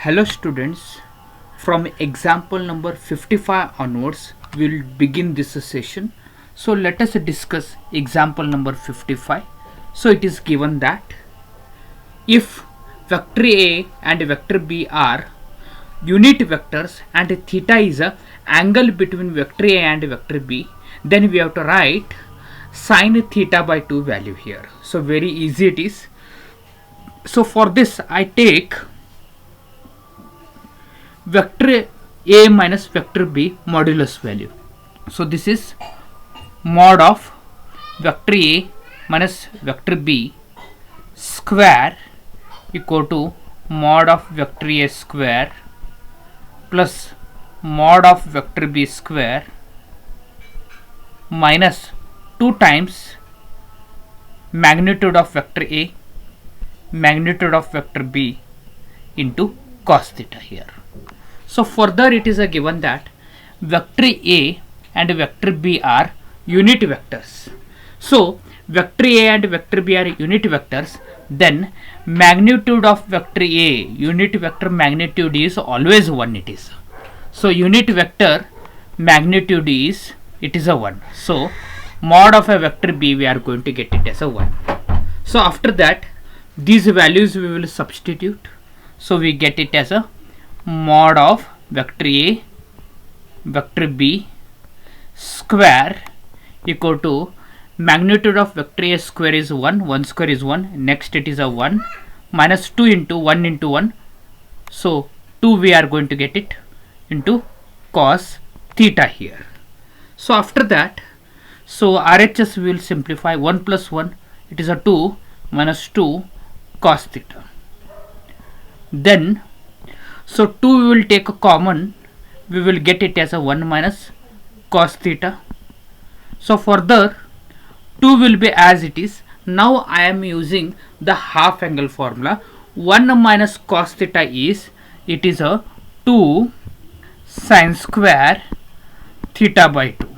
Hello students, from example number 55 onwards we will begin this session. So let us discuss example number 55. So it is given that if vector A and vector B are unit vectors and theta is a angle between vector A and vector B, then we have to write sine theta by 2 value here. So very easy it is. So for this I take vector A minus vector B modulus value. So this is mod of vector A minus vector B square equal to mod of vector A square plus mod of vector B square minus 2 times magnitude of vector A, magnitude of vector B into cos theta here. So further it is a given that vector A and vector B are unit vectors. So vector A and vector B are unit vectors, then magnitude of vector A, unit vector magnitude is always 1 it is. So unit vector magnitude is, it is a 1. So mod of a vector B we are going to get it as a 1. So after that these values we will substitute. So we get it as a mod of vector A vector B square equal to magnitude of vector A square is 1, 1 square is 1, next it is a 1 minus 2 into 1 into 1. So 2 we are going to get it into cos theta here. So after that, so RHS we will simplify 1 plus 1, it is a 2 minus 2 cos theta. Then so 2 we will take a common, we will get it as a 1 minus cos theta. So further 2 will be as it is. Now I am using the half angle formula. 1 minus cos theta is, it is a 2 sine square theta by 2.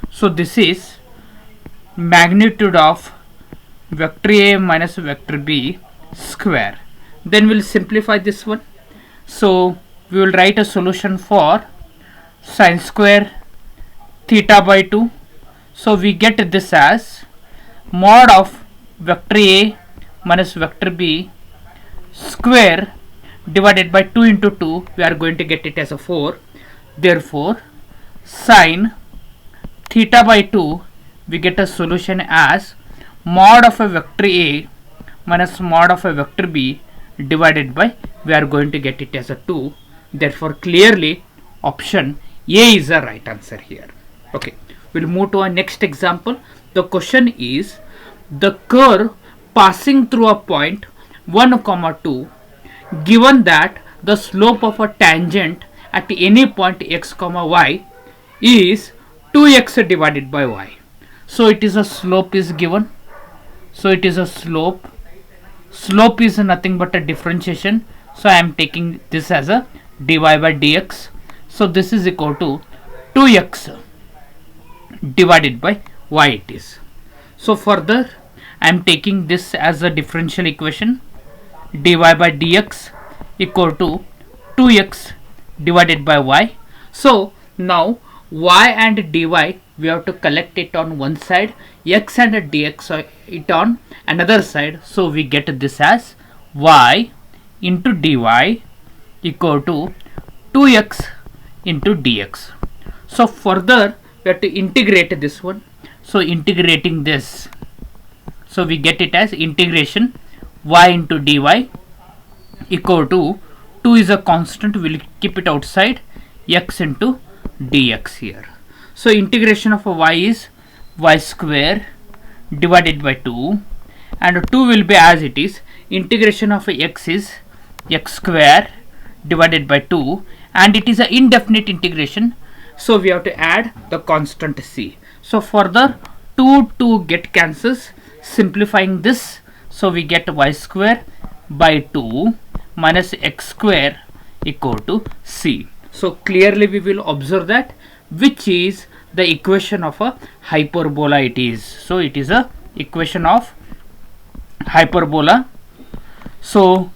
So this is magnitude of vector A minus vector B square. Then we will simplify this one. So we will write a solution for sine square theta by 2. So we get this as mod of vector A minus vector B square divided by 2 into 2, we are going to get it as a 4. Therefore sine theta by 2 we get a solution as mod of a vector A minus mod of a vector B divided by, we are going to get it as a 2. Therefore clearly option A is the right answer here. Okay, we'll move to our next example. The question is the curve passing through a point 1, 2, given that the slope of a tangent at any point x, y is 2x divided by y. So it is a slope is given. So it is a slope. Slope is nothing but a differentiation. So I am taking this as a dy by dx. So this is equal to 2x divided by y it is. So further I am taking this as a differential equation, dy by dx equal to 2x divided by y. So now y and dy we have to collect it on one side, x and dx it on another side. So we get this as y into dy equal to 2x into dx. So further we have to integrate this one. So integrating this, so we get it as integration y into dy equal to 2 is a constant, we will keep it outside, x into dx here. So integration of a y is y square divided by 2 and 2 will be as it is. Integration of a x is x square divided by 2 and it is an indefinite integration. So we have to add the constant c. So further 2 get cancels, simplifying this. So we get y square by 2 minus x square equal to c. So clearly we will observe that which is the equation of a hyperbola it is. So it is a equation of hyperbola. So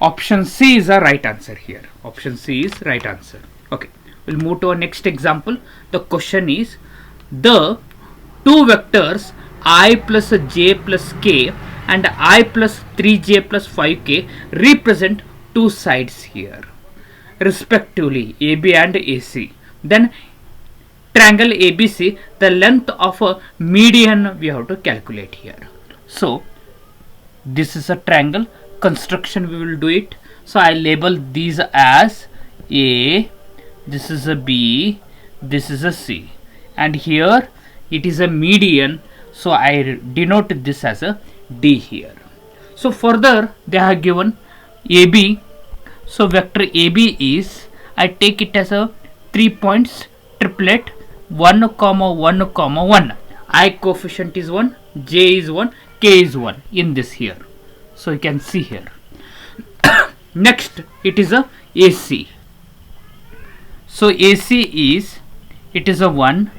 option C is the right answer here. Option C is right answer. Okay, we'll move to our next example. The question is, the two vectors I plus j plus k and I plus 3j plus 5k represent two sides here, respectively AB and AC. Then triangle ABC, the length of a median we have to calculate here. So this is a triangle construction, we will do it. So I label these as A, this is a B, this is a C, and here it is a median, so I denote this as a D here. So further they have given AB, so vector AB is, I take it as a 3 points triplet, 1 comma 1 comma 1. I coefficient is 1, j is 1, k is 1 in this here. So you can see here. Next it is a AC. So AC is, it is a 1,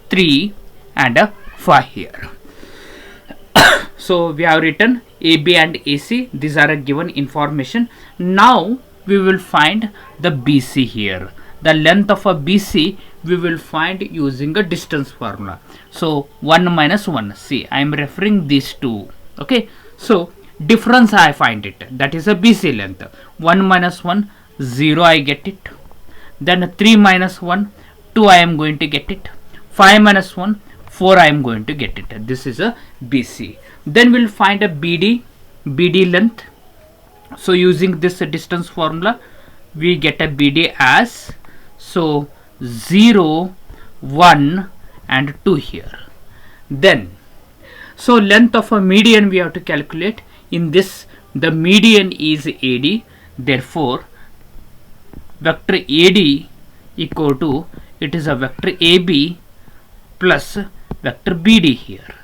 3 and a 5 here. So we have written AB and AC, these are a given information. Now we will find the BC here. The length of a BC we will find using a distance formula. So 1 minus 1, see I am referring these two. Okay, so difference I find it, that is a BC length. 1 minus 1, 0 I get it. Then 3 minus 1, 2 I am going to get it. 5 minus 1, 4 I am going to get it. This is a BC. Then we'll find a BD length. So using this distance formula we get a BD as, so 0, 1 and 2 here. Then so length of a median we have to calculate. In this the median is AD, therefore vector AD equal to, it is a vector AB plus vector BD here.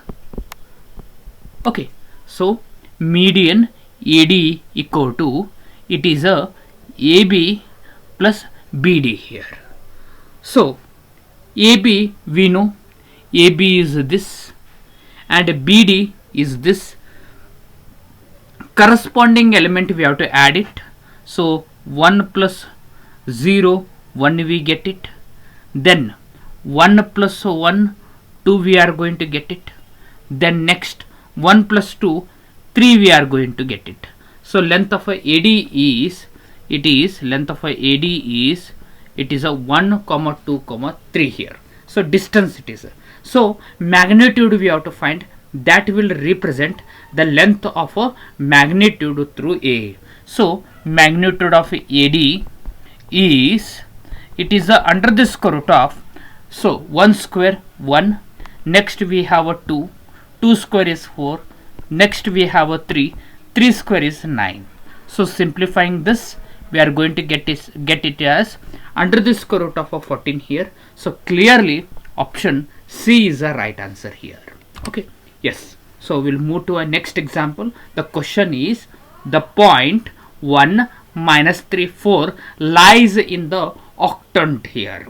Okay, so median AD equal to, it is a AB plus BD here. So AB we know, AB is this and BD is this. Corresponding element we have to add it. So 1 plus 0, 1 we get it. Then 1 plus 1, 2 we are going to get it. Then next 1 plus 2, 3 we are going to get it. So length of a AD is, it is length of a AD is, it is a 1 comma 2 comma 3 here. So distance it is. So magnitude we have to find, that will represent the length of a magnitude through A. So magnitude of AD is, it is under the square root of, so 1 square 1, next we have a 2, 2 square is 4, next we have a 3, 3 square is 9. So simplifying this we are going to get it as under the square root of a 14 here. So clearly option C is the right answer here. Okay, yes. So we'll move to our next example. The question is, the point 1 minus 3 4 lies in the octant here.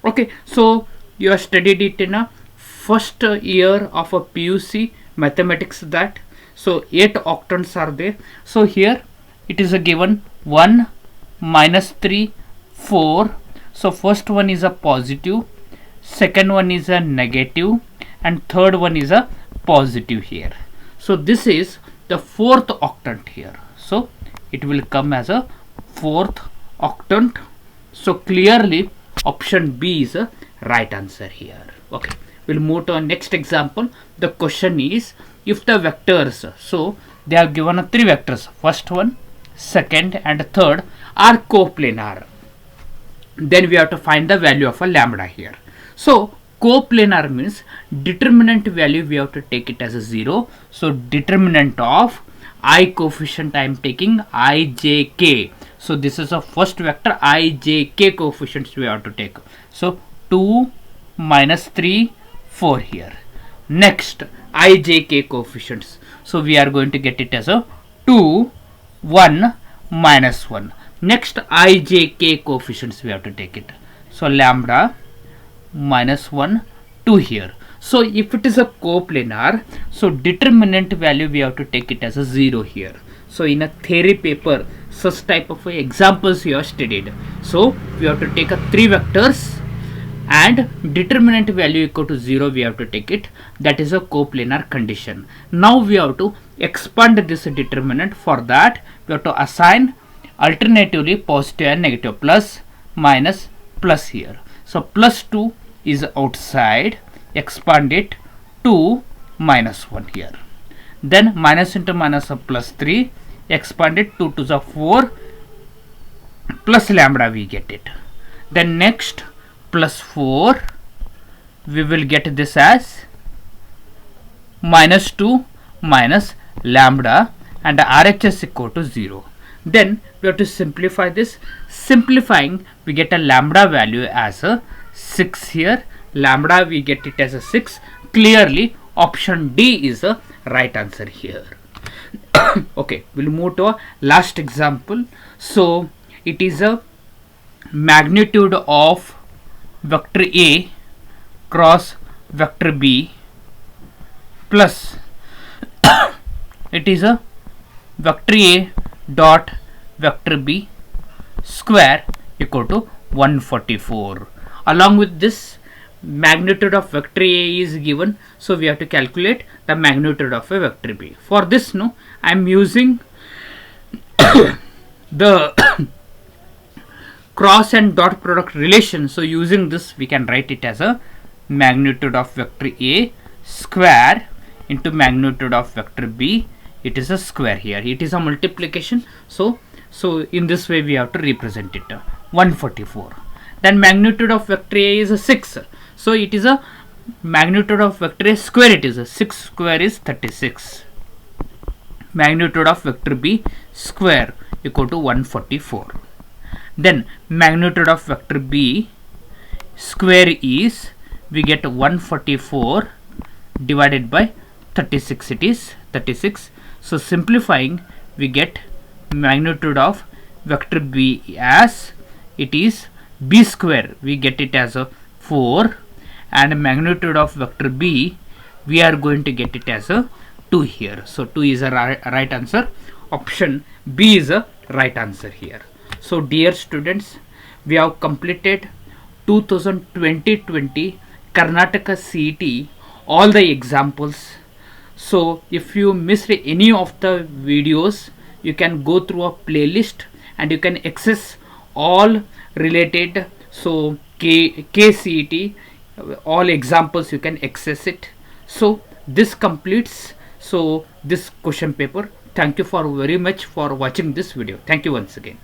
Okay, so you have studied it in a first year of a PUC mathematics, that so 8 octants are there. So here it is a given 1 minus 3 4. So first one is a positive, second one is a negative, and third one is a positive here. So this is the fourth octant here. So it will come as a fourth octant. So clearly option B is a right answer here. Okay, we'll move to our next example. The question is, if the vectors, so they have given 3 vectors, first one, second and third are coplanar, then we have to find the value of a lambda here. So coplanar means determinant value we have to take it as a 0. So determinant of I coefficient I am taking ijk. So this is a first vector, ijk coefficients we have to take. So 2 minus 3 4 here. Next ijk coefficients, so we are going to get it as a 2 1 minus 1. Next ijk coefficients we have to take it. So lambda minus 1 2 here. So if it is a coplanar, so determinant value we have to take it as a 0 here. So in a theory paper such type of examples you have studied. So we have to take a 3 vectors and determinant value equal to 0, we have to take it. That is a coplanar condition. Now we have to expand this determinant. For that we have to assign alternatively positive and negative, plus minus plus here. So plus 2 is outside, expand it to minus 1 here. Then minus into minus of plus 3, expand it 2 to the 4 plus lambda, we get it. Then next plus 4, we will get this as minus 2 minus lambda, and the RHS equal to 0. Then we have to simplify this. Simplifying, we get a lambda value as a 6 here. Lambda, we get it as a 6. Clearly option D is a right answer here. Okay, we'll move to a last example. So it is a magnitude of vector A cross vector B plus it is a vector A dot vector B square equal to 144. Along with this, magnitude of vector A is given, so we have to calculate the magnitude of a vector B. For this, no, I am using the cross and dot product relation. So using this, we can write it as a magnitude of vector A square into magnitude of vector B. It is a square here. It is a multiplication. So in this way we have to represent it. 144. Then magnitude of vector A is a 6. So it is a magnitude of vector A square. It is a 6 square is 36. Magnitude of vector B square equal to 144. Then magnitude of vector B square is, we get 144 divided by 36. It is 36. So simplifying, we get magnitude of vector B as, it is B square, we get it as a 4, and magnitude of vector B, we are going to get it as a 2 here. So 2 is a right answer. Option B is a right answer here. So dear students, we have completed 2020 Karnataka CET, all the examples. So if you missed any of the videos, you can go through a playlist and you can access all related, so KCET, all examples you can access it. So this completes this question paper. Thank you for very much for watching this video. Thank you once again.